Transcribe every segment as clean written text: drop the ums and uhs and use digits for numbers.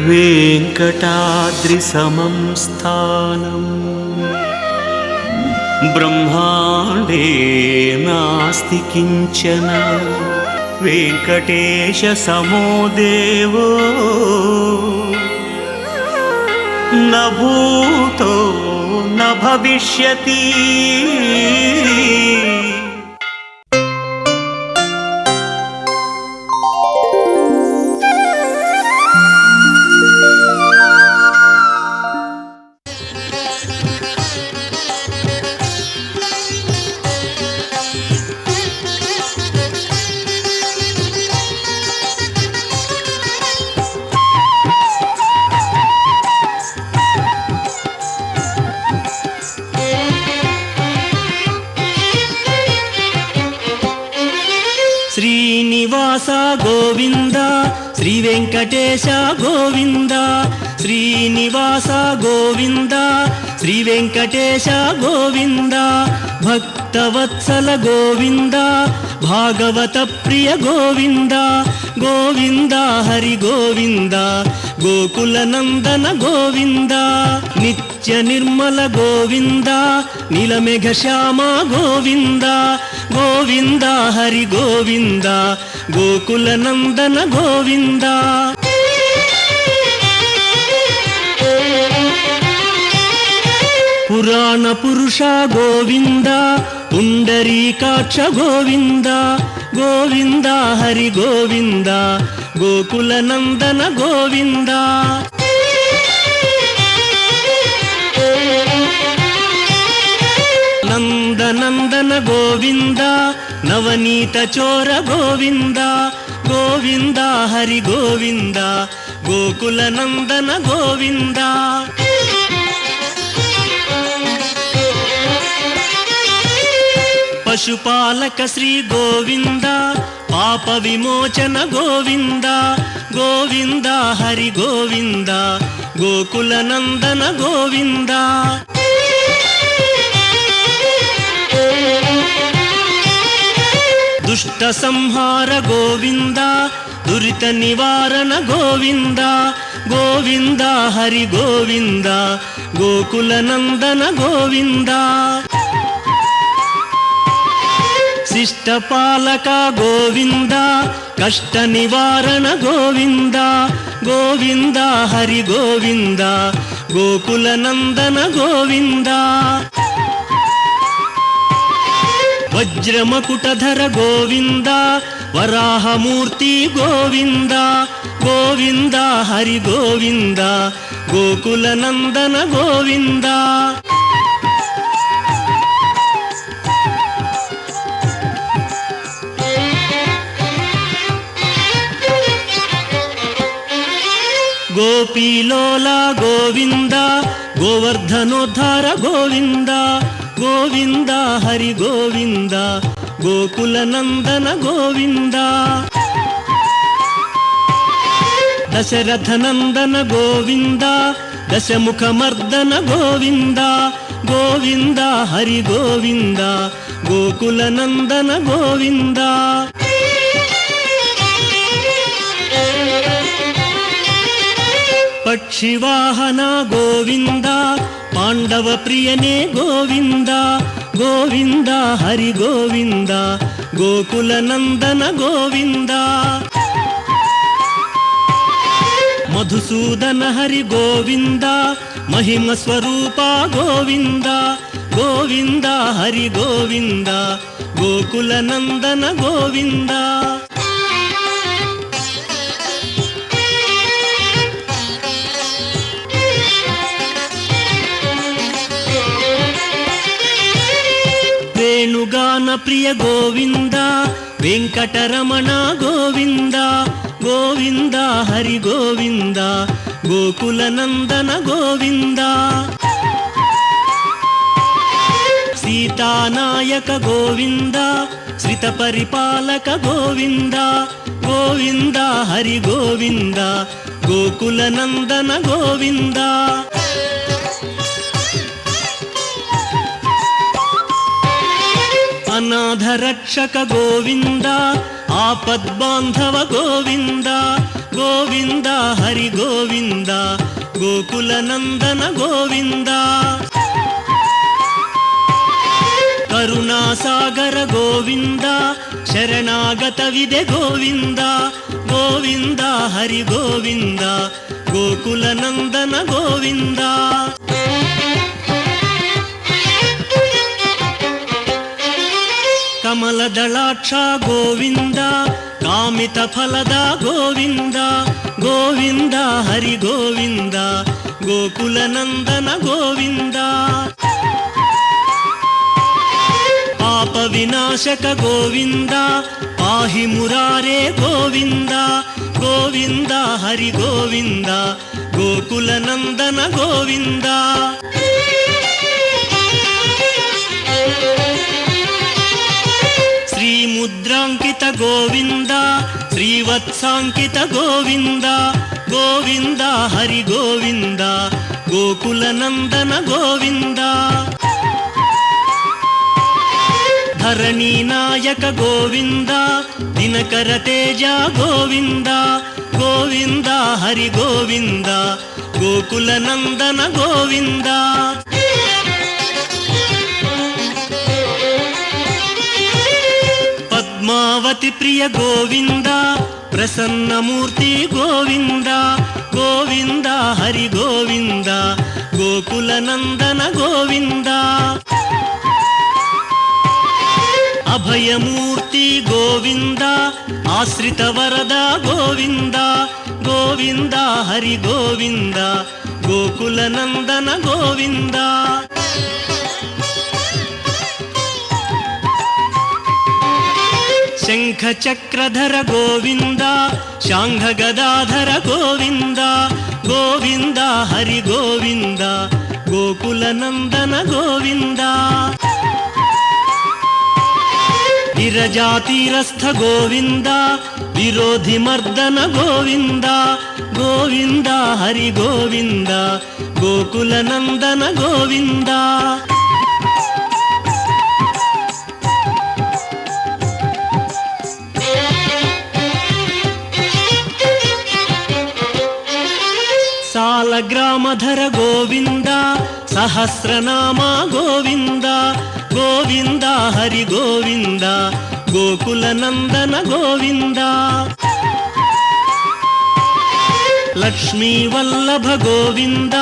वेङ्कटाद्रिसमं स्थानं ब्रह्माण्डे नास्ति किञ्चन वेङ्कटेशसमो देवो न भूतो न भविष्यति। శ్రీనివాస గోవింద శ్రీ వెంకటేశ గోవింద శ్రీనివాస గోవింద శ్రీ వెంకటేశ గోవింద భక్తవత్సల గోవింద భాగవత ప్రియ గోవింద గోవింద హరి గోవింద గోకుల నందన గోవింద నిత్య నిర్మల గోవింద నీలమేఘ శ్యామ గోవింద గోవింద హరి గోవింద గోకుల నందన గోవింద పురాణ పురుష గోవింద పుండరీకాక్ష గోవింద గోవింద హరి గోవింద గోకుల నందన గోవింద నందనందన గోవింద నవనీత చోర గోవింద గోవింద హరి గోవింద గోకుల నందన గోవింద పశుపాలక శ్రీ గోవింద పాప విమోచన గోవింద గోవింద హరి గోవింద గోకుల నందన గోవింద దుష్ట సంహార గోవింద దురిత నివారణ గోవింద గోవింద హరి గోవింద గోకుల నందన గోవింద శిష్టపాలక గోవింద కష్ట నివారణ గోవింద గోవింద హరి గోవింద గోకుల నందన గోవింద వజ్రమకుటధర గోవింద వరాహమూర్తి గోవింద గోవింద హరి గోవింద గోకుల నందన గోవింద గోపీలోల గోవింద గోవర్ధనోద్ధార గోవింద గోవింద హరి గోవింద గోకుల నందన గోవింద దశరథ నందన గోవింద దశముఖమర్దన గోవింద గోవింద హరి గోవింద గోకుల నందన గోవింద పక్షివాహన గోవింద పాండవ ప్రియనే గోవింద గోవింద హరి గోవింద గోకుల నందన గోవింద మధుసూదన హరి గోవింద మహిమ స్వరూప గోవింద గోవింద హరి గోవింద గోకుల నందన గోవింద వేణుగాన ప్రియ గోవింద వెంకటరమణ గోవింద గోవింద హరి గోవింద గోకుల నందన గోవింద సీతానాయక గోవింద శ్రిత పరిపాలక గోవింద గోవింద హరి గోవింద గోకుల నందన గోవింద అనాథ రక్షక గోవింద ఆపద్బాంధవ గోవింద ಗೋವಿಂದ ಹರಿ ಗೋವಿಂದ ಗೋಕುಲ ನಂದನ ಗೋವಿಂದ ಕರುಣಾಸಾಗರ ಗೋವಿಂದ ಶರಣಾಗತವಿದೆ ಗೋವಿಂದ ಗೋವಿಂದ ಹರಿ ಗೋವಿಂದ ಗೋಕುಲ ನಂದನ ಗೋವಿಂದ ಕಮಲದಳಾಕ್ಷ ಗೋವಿಂದ ಕಾಮಿತ ಫಲದ ಗೋವಿಂದ ಗೋವಿಂದ ಹರಿ ಗೋವಿಂದ ಗೋಕುಲ ನಂದನ ಗೋವಿಂದ ಪಾಪ ವಿನಾಶಕ ಗೋವಿಂದ ಪಾಹಿ ಮುರಾರೇ ಗೋವಿಂದ ಗೋವಿಂದ ಹರಿ ಗೋವಿಂದ ಗೋಕುಲ ನಂದನ ಗೋವಿಂದ ಶ್ರೀಮುದ್ರಾಂಕಿತ ಗೋವಿಂದ ಶ್ರೀವತ್ಸಾಂಕಿತ ಗೋವಿಂದ ಗೋವಿಂದ ಹರಿ ಗೋವಿಂದ ಗೋಕುಲ ನಂದನ ಗೋವಿಂದ ಧರಣಿ ನಾಯಕ ಗೋವಿಂದ ದಿನಕರ ತೇಜ ಗೋವಿಂದ ಗೋವಿಂದ ಹರಿ ಗೋವಿಂದ ಗೋಕುಲ ನಂದನ ಗೋವಿಂದ ಪದ್ಮಾವತಿ ಪ್ರಿಯ ಗೋವಿಂದ ಪ್ರಸನ್ನ ಮೂರ್ತಿ ಗೋವಿಂದ ಗೋವಿಂದ ಹರಿ ಗೋವಿಂದ ಗೋಕುಲ ನಂದನ ಗೋವಿಂದ ಅಭಯಮೂರ್ತಿ ಗೋವಿಂದ ಆಶ್ರಿತ ವರದ ಗೋವಿಂದ ಗೋವಿಂದ ಹರಿ ಗೋವಿಂದ ಗೋಕುಲ ನಂದನ ಗೋವಿಂದ ಶಂಖ ಚಕ್ರಧರ ಗೋವಿಂದ ಶಾಂಘ ಗದಾಧರ ಗೋವಿಂದ ಗೋವಿಂದ ಹರಿ ಗೋವಿಂದ ಗೋಕುಲ ನಂದನ ಗೋವಿಂದ ವಿರಜಾತೀರಸ್ಥ ಗೋವಿಂದ ವಿರೋಧಿ ಮರ್ದನ ಗೋವಿಂದ ಗೋವಿಂದ ಹರಿ ಗೋವಿಂದ ಗೋಕುಲ ನಂದನ ಗೋವಿಂದ ಸಾಲಗ್ರಾಮಧರ ಗೋವಿಂದ ಸಹಸ್ರನಾಮ ಗೋವಿಂದ ಗೋವಿಂದ ಹರಿ ಗೋವಿಂದ ಗೋಕುಲ ನಂದನ ಗೋವಿಂದ ಲಕ್ಷ್ಮೀ ವಲ್ಲಭ ಗೋವಿಂದ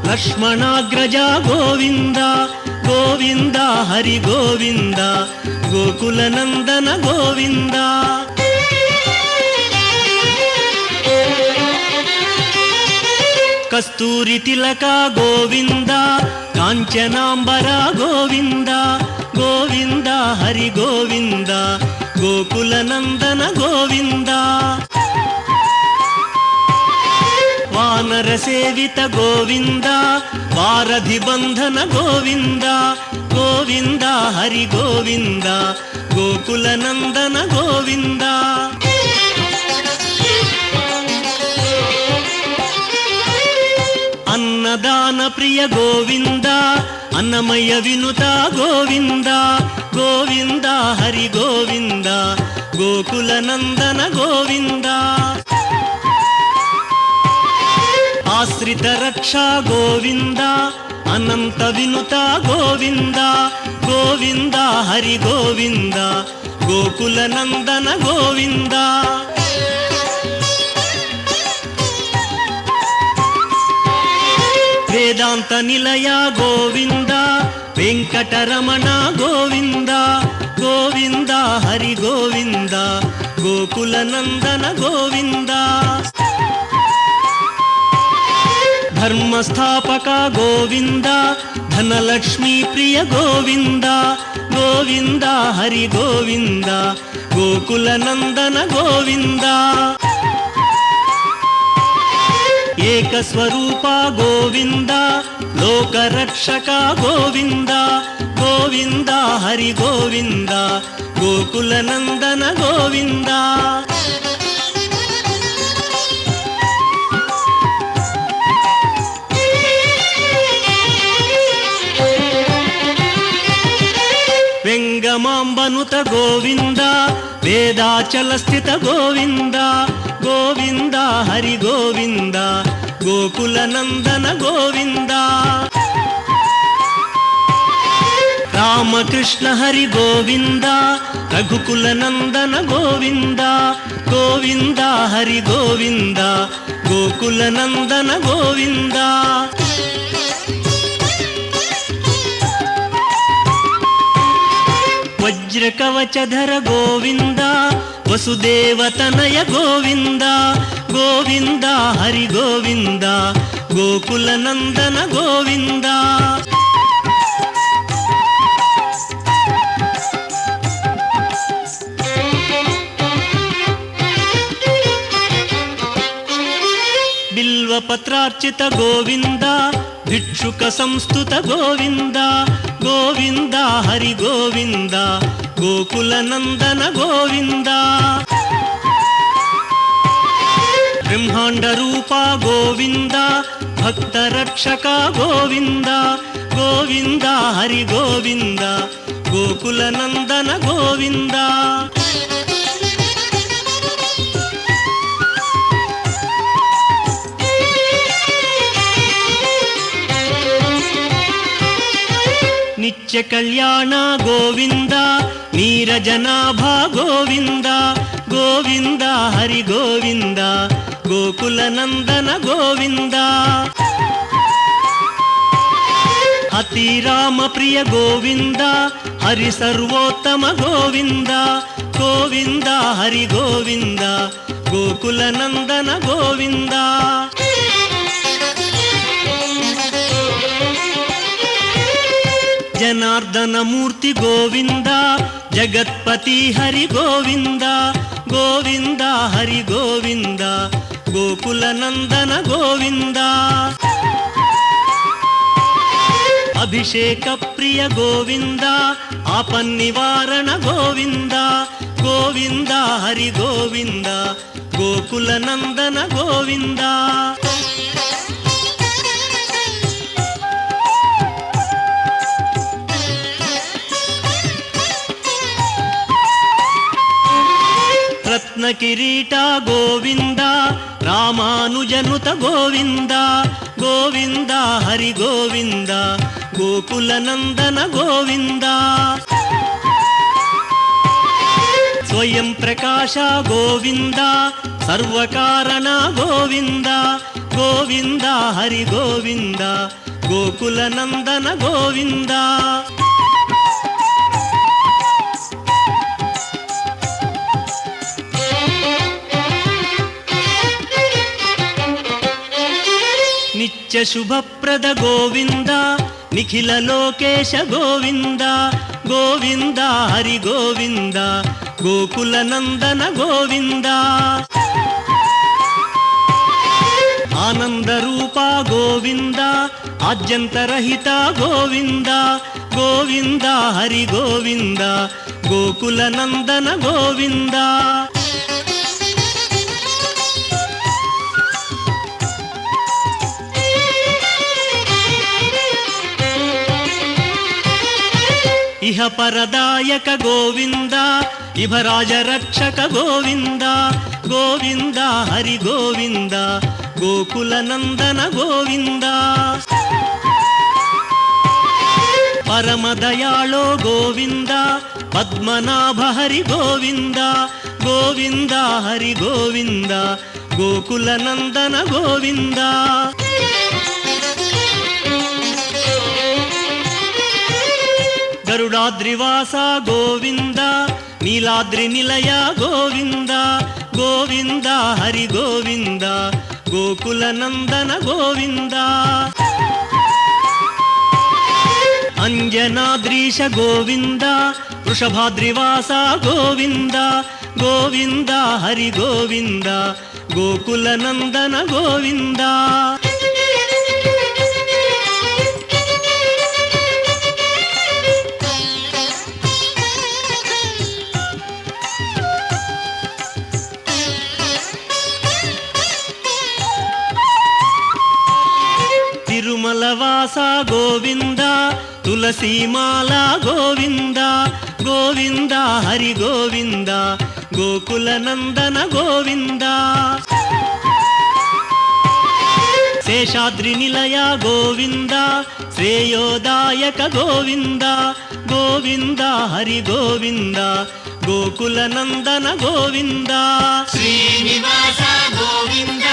ಲಕ್ಷ್ಮಣಾಗ್ರಜ ಗೋವಿಂದ ಗೋವಿಂದ ಹರಿ ಗೋವಿಂದ ಗೋಕುಲ ನಂದನ ಗೋವಿಂದ ಕಸ್ತೂರಿ ತಿಲಕ ಗೋವಿಂದ ಕಾಂಚನಾಂಬರ ಗೋವಿಂದ ಗೋವಿಂದ ಹರಿ ಗೋವಿಂದ ಗೋಕುಲ ನಂದನ ಗೋವಿಂದ ವಾನರ ಸೇವಿತ ಗೋವಿಂದ ವಾರಧಿ ಬಂಧನ ಗೋವಿಂದ ಗೋವಿಂದ ಹರಿ ಗೋವಿಂದ ಗೋಕುಲ ನಂದನ ಗೋವಿಂದ ಅನ್ನದಾನ ಪ್ರಿಯ ಗೋವಿಂದ ಅನ್ನಮಯ ವಿನುತ ಗೋವಿಂದ ಗೋವಿಂದ ಹರಿ ಗೋವಿಂದ ಗೋಕುಲ ನಂದನ ಗೋವಿಂದ ಆಶ್ರಿತ ರಕ್ಷಾ ಗೋವಿಂದ ಅನಂತ ವಿನುತ ಗೋವಿಂದ ಗೋವಿಂದ ಹರಿ ಗೋವಿಂದ ಗೋಕುಲ ನಂದನ ಗೋವಿಂದ ವೇದಾಂತ ನಿಲಯ ಗೋವಿಂದ ವೆಂಕಟರಮಣ ಗೋವಿಂದ ಗೋವಿಂದ ಹರಿ ಗೋವಿಂದ ಗೋಕುಲ ನಂದನ ಗೋವಿಂದ ಧರ್ಮಸ್ಥಾಪಕ ಗೋವಿಂದ ಧನಲಕ್ಷ್ಮೀ ಪ್ರಿಯ ಗೋವಿಂದ ಗೋವಿಂದ ಹರಿ ಗೋವಿಂದ ಗೋಕುಲ ನಂದನ ಗೋವಿಂದ ಏಕಸ್ವರೂಪ ಗೋವಿಂದ ಲೋಕರಕ್ಷಕ ಗೋವಿಂದ ಗೋವಿಂದ ಹರಿ ಗೋವಿಂದ ಗೋಕುಲ ನಂದನ ಗೋವಿಂದ ವೆಂಗಮಾಂಬನುತ ಗೋವಿಂದ ವೇದಾಚಲ ಸ್ಥಿತ ಗೋವಿಂದ ಗೋವಿಂದ ಹರಿ ಗೋವಿಂದ ಗೋಕುಲ ನಂದನ ಗೋವಿಂದ ರಾಮಕೃಷ್ಣ ಹರಿ ಗೋವಿಂದ ರಘುಕುಲ ನಂದನ ಗೋವಿಂದ ಗೋವಿಂದ ಹರಿ ಗೋವಿಂದ ಗೋಕುಲ ನಂದನ ಗೋವಿಂದ ವಜ್ರ ಕವಚಧರ ಗೋವಿಂದ ವಸುದೇವತನಯ ಗೋವಿಂದ ಗೋವಿಂದ ಹರಿ ಗೋವಿಂದ ಗೋಕುಲ ನಂದನ ಗೋವಿಂದ ಬಿಲ್ವಪತ್ರಾರ್ಚಿತ ಗೋವಿಂದ ಭಿಕ್ಷುಕ ಸಂಸ್ತುತ ಗೋವಿಂದ ಗೋವಿಂದ ಹರಿ ಗೋವಿಂದ ಗೋಕುಲ ನಂದನ ಗೋವಿಂದ ಬ್ರಹ್ಮಾಂಡ ರೂಪ ಗೋವಿಂದ ಭಕ್ತ ರಕ್ಷಕ ಗೋವಿಂದ ಗೋವಿಂದ ಹರಿ ಗೋವಿಂದ ಗೋಕುಲ ನಂದನ ಗೋವಿಂದ ನಿತ್ಯ ಕಲ್ಯಾಣ ಗೋವಿಂದ ನೀರಜನಾಭ ಗೋವಿಂದ ಗೋವಿಂದ ಹರಿ ಗೋವಿಂದ ಗೋಕುಲ ನಂದನ ಗೋವಿಂದ ಅತಿ ರಾಮ ಪ್ರಿಯ ಗೋವಿಂದ ಹರಿ ಸರ್ವೋತ್ತಮ ಗೋವಿಂದ ಗೋವಿಂದ ಹರಿ ಗೋವಿಂದ ಗೋಕುಲ ನಂದನ ಗೋವಿಂದ ಜನಾರ್ದನ ಮೂರ್ತಿ ಗೋವಿಂದ ಜಗತ್ಪತಿ ಹರಿ ಗೋವಿಂದ ಗೋವಿಂದ ಹರಿ ಗೋವಿಂದ ಗೋಕುಲ ನಂದನ ಗೋವಿಂದ ಅಭಿಷೇಕ ಪ್ರಿಯ ಗೋವಿಂದ ಆಪನ್ನಿವಾರಣ ಗೋವಿಂದ ಗೋವಿಂದ ಹರಿ ಗೋವಿಂದ ಗೋಕುಲ ನಂದನ ಗೋವಿಂದ ರತ್ನ ಕಿರೀಟ ಗೋವಿಂದ ರಾಮಾನುಜನುತ ಗೋವಿಂದ ಗೋವಿಂದ ಹರಿ ಗೋವಿಂದ ಗೋಕುಲ ನಂದನ ಗೋವಿಂದ ಸ್ವಯಂ ಪ್ರಕಾಶ ಗೋವಿಂದ ಸರ್ವಕಾರಣ ಗೋವಿಂದ ಗೋವಿಂದ ಹರಿ ಗೋವಿಂದ ಗೋಕುಲ ನಂದನ ಗೋವಿಂದ ನಿತ್ಯ ಶುಭಪ್ರದ ಗೋವಿಂದ ನಿಖಿಲ ಲೋಕೇಶ ಗೋವಿಂದ ಗೋವಿಂದ ಹರಿ ಗೋವಿಂದ ಗೋಕುಲ ನಂದನ ಗೋವಿಂದ ಆನಂದ ರೂಪ ಗೋವಿಂದ ಆದ್ಯಂತರಹಿತ ಗೋವಿಂದ ಗೋವಿಂದ ಹರಿ ಗೋವಿಂದ ಗೋಕುಲ ನಂದನ ಗೋವಿಂದ ಇಹ ಪರದಾಯಕ ಗೋವಿಂದ ಇಭರಾಜ ರಕ್ಷಕ ಗೋವಿಂದ ಗೋವಿಂದ ಹರಿ ಗೋವಿಂದ ಗೋಕುಲ ನಂದನ ಗೋವಿಂದ ಪರಮ ದಯಾಳೋ ಗೋವಿಂದ ಪದ್ಮನಾಭ ಹರಿ ಗೋವಿಂದ ಗೋವಿಂದ ಹರಿ ಗೋವಿಂದ ಗೋಕುಲ ನಂದನ ಗೋವಿಂದ ಗರುಡಾದ್ರಿವಾಸ ಗೋವಿಂದ ನೀಲಾದ್ರಿ ನಿಲಯ ಗೋವಿಂದ ಗೋವಿಂದ ಹರಿ ಗೋವಿಂದ ಗೋಕುಲ ನಂದನ ಗೋವಿಂದ ಅಂಜನಾದ್ರೀಶ ಗೋವಿಂದ ವೃಷಭಾದ್ರಿವಾಸ ಗೋವಿಂದ ಗೋವಿಂದ ಹರಿ ಗೋವಿಂದ ಗೋಕುಲ ನಂದನ ಗೋವಿಂದ ತಿರುಮಲವಾಸ ಗೋವಿಂದ ತುಳಸಿ ಮಾಲಾ ಗೋವಿಂದ ಗೋವಿಂದ ಹರಿ ಗೋವಿಂದ ಗೋಕುಲ ನಂದನ ಗೋವಿಂದ ಶೇಷಾದ್ರಿ ನಿಲಯ ಗೋವಿಂದ ಶ್ರೇಯೋದಾಯಕ ಗೋವಿಂದ ಗೋವಿಂದ ಹರಿ ಗೋವಿಂದ ಗೋಕುಲ ನಂದನ ಗೋವಿಂದ ಶ್ರೀನಿವಾಸ ಗೋವಿಂದ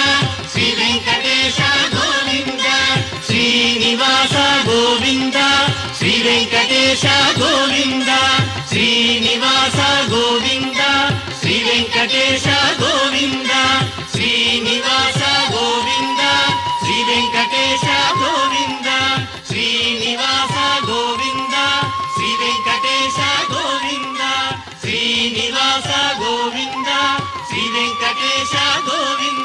ಶ್ರೀ ವೆಂಕಟೇಶ ಗೋವಿಂದ ಶ್ರೀನಿವಾಸ ಗೋವಿಂದ ಶ್ರೀ ವೆಂಕಟೇಶ ಗೋವಿಂದ ಶ್ರೀನಿವಾಸ ಗೋವಿಂದ ಶ್ರೀ ವೆಂಕಟೇಶ ಗೋವಿಂದ ಶ್ರೀನಿವಾಸ ಗೋವಿಂದ ಶ್ರೀ ವೆಂಕಟೇಶ ಗೋವಿಂದ ಶ್ರೀನಿವಾಸ ಗೋವಿಂದ ಶ್ರೀ ವೆಂಕಟೇಶ ಗೋವಿಂದ ಶ್ರೀನಿವಾಸ ಗೋವಿಂದ ಶ್ರೀ ವೆಂಕಟೇಶ ಗೋವಿಂದ